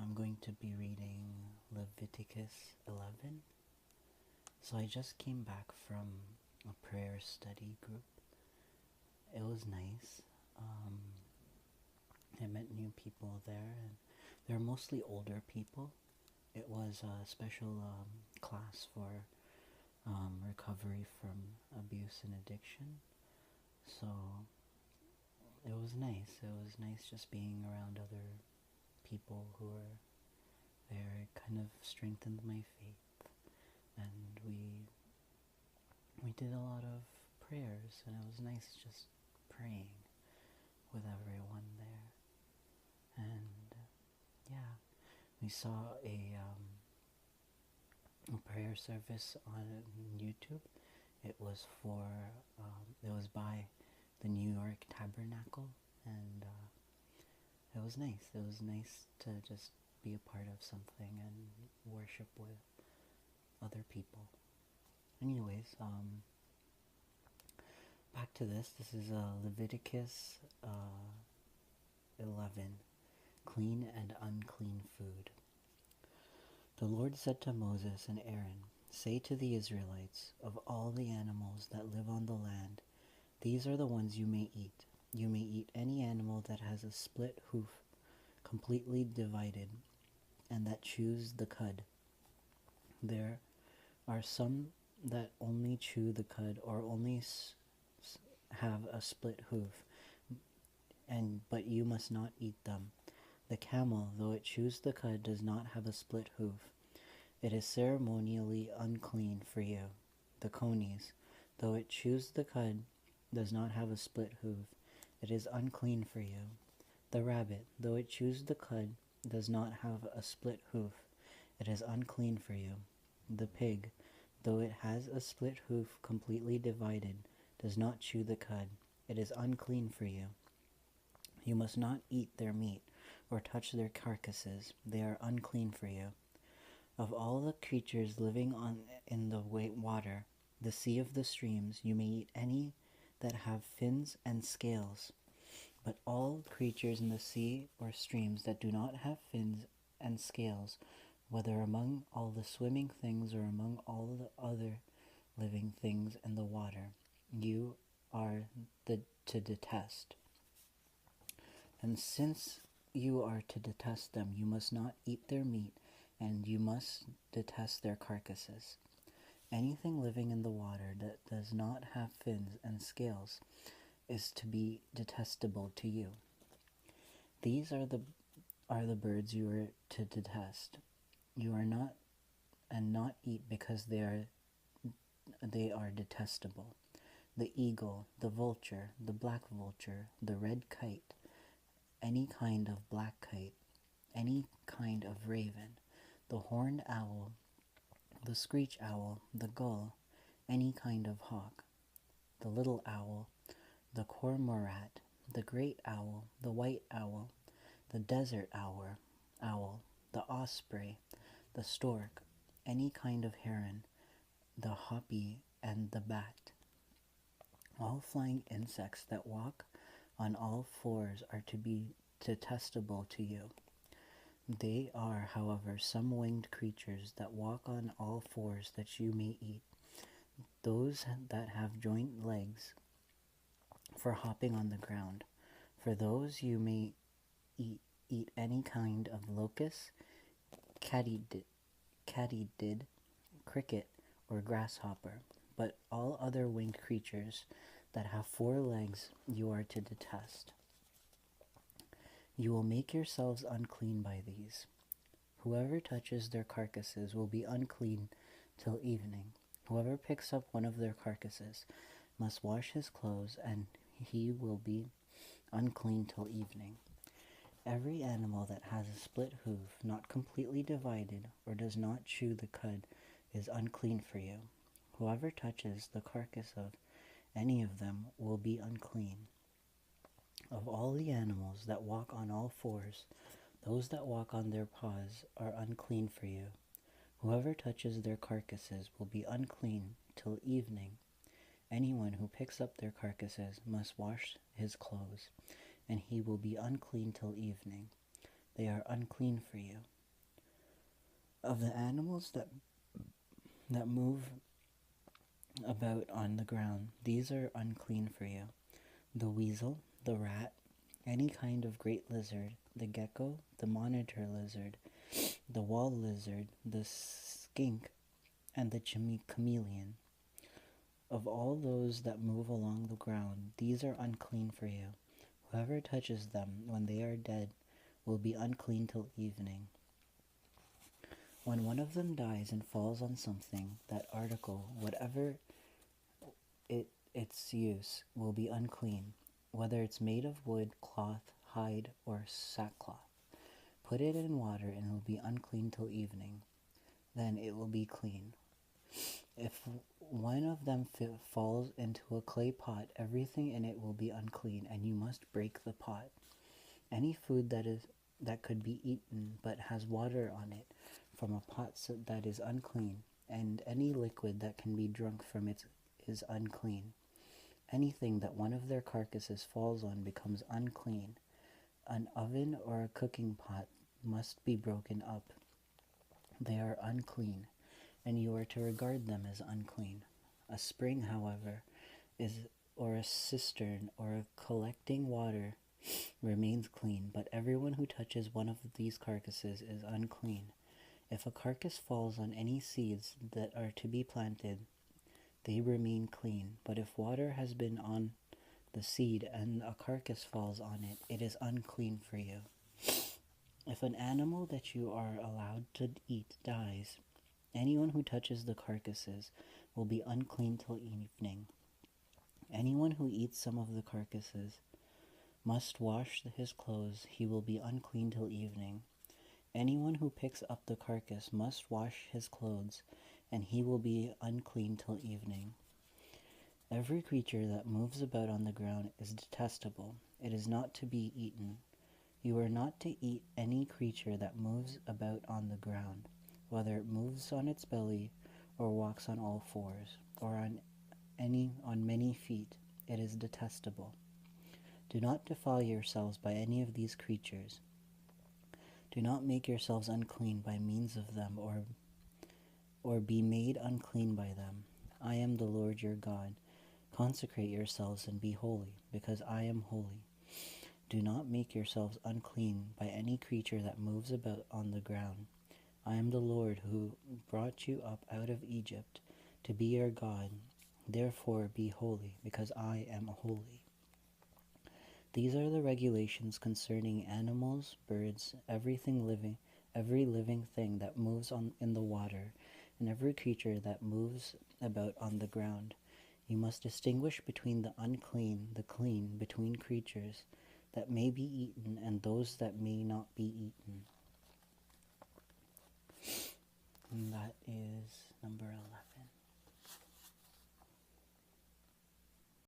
I'm going to be reading Leviticus 11. So I just came back from a prayer study group. It was nice. I met new people there, and they're mostly older people. It was a special class for recovery from abuse and addiction. So it was nice. It was nice just being around other people who were there. It kind of strengthened my faith, and we did a lot of prayers, and it was nice just praying with everyone there. And yeah, we saw a prayer service on YouTube. It was by the New York Tabernacle, and it was nice. It was nice to just be a part of something and worship with other people. Anyways, back to this. This is Leviticus 11, clean and unclean food. The Lord said to Moses and Aaron, "Say to the Israelites, of all the animals that live on the land, these are the ones you may eat. You may eat any animal that has a split hoof, completely divided, and that chews the cud. There are some that only chew the cud or only have a split hoof, but you must not eat them. The camel, though it chews the cud, does not have a split hoof. It is ceremonially unclean for you. The conies, though it chews the cud, does not have a split hoof. It is unclean for you. The rabbit, though it chews the cud, does not have a split hoof. It is unclean for you. The pig, though it has a split hoof completely divided, does not chew the cud. It is unclean for you. You must not eat their meat or touch their carcasses. They are unclean for you. Of all the creatures living in the water, the sea of the streams, you may eat any that have fins and scales. But all creatures in the sea or streams that do not have fins and scales, whether among all the swimming things or among all the other living things in the water, you are to detest. And since you are to detest them, you must not eat their meat, and you must detest their carcasses. Anything living in the water that does not have fins and scales is to be detestable to you. These are the birds you are to detest. You are not eat because they are detestable. The eagle, the vulture, the black vulture, the red kite, any kind of black kite, any kind of raven, the horned owl, the screech owl, the gull, any kind of hawk, the little owl, the cormorant, the great owl, the white owl, the desert owl, the osprey, the stork, any kind of heron, the hoppy, and the bat. All flying insects that walk on all fours are to be detestable to you. They are, however, some winged creatures that walk on all fours that you may eat. Those that have joint legs for hopping on the ground. For those you may eat any kind of locust, katydid, cricket, or grasshopper. But all other winged creatures that have 4 legs you are to detest. You will make yourselves unclean by these. Whoever touches their carcasses will be unclean till evening. Whoever picks up one of their carcasses must wash his clothes, and he will be unclean till evening. Every animal that has a split hoof, not completely divided, or does not chew the cud, is unclean for you. Whoever touches the carcass of any of them will be unclean. Of all the animals that walk on all fours, those that walk on their paws are unclean for you. Whoever touches their carcasses will be unclean till evening. Anyone who picks up their carcasses must wash his clothes, and he will be unclean till evening. They are unclean for you. Of the animals that move about on the ground, these are unclean for you: the weasel, the rat, any kind of great lizard, the gecko, the monitor lizard, the wall lizard, the skink, and the chameleon. Of all those that move along the ground, these are unclean for you. Whoever touches them when they are dead will be unclean till evening. When one of them dies and falls on something, that article, whatever its use, will be unclean, whether it's made of wood, cloth, hide, or sackcloth. Put it in water, and it will be unclean till evening. Then it will be clean. If one of them falls into a clay pot, everything in it will be unclean, and you must break the pot. Any food that could be eaten but has water on it from a pot that is unclean, and any liquid that can be drunk from it is unclean. Anything that one of their carcasses falls on becomes unclean. An oven or a cooking pot must be broken up. They are unclean, and you are to regard them as unclean. A spring, however, or a cistern or a collecting water remains clean, but everyone who touches one of these carcasses is unclean. If a carcass falls on any seeds that are to be planted, they remain clean, but if water has been on the seed and a carcass falls on it, it is unclean for you. If an animal that you are allowed to eat dies, anyone who touches the carcasses will be unclean till evening. Anyone who eats some of the carcasses must wash his clothes. He will be unclean till evening. Anyone who picks up the carcass must wash his clothes, and he will be unclean till evening. Every creature that moves about on the ground is detestable. It is not to be eaten. You are not to eat any creature that moves about on the ground, whether it moves on its belly, or walks on all fours, or on many feet. It is detestable. Do not defile yourselves by any of these creatures. Do not make yourselves unclean by means of them, or be made unclean by them. I am the Lord your God. Consecrate yourselves and be holy, because I am holy. Do not make yourselves unclean by any creature that moves about on the ground. I am the Lord who brought you up out of Egypt to be your God. Therefore be holy, because I am holy. These are the regulations concerning animals, birds, every living thing that moves in the water, and every creature that moves about on the ground. You must distinguish between the unclean, the clean, between creatures that may be eaten and those that may not be eaten.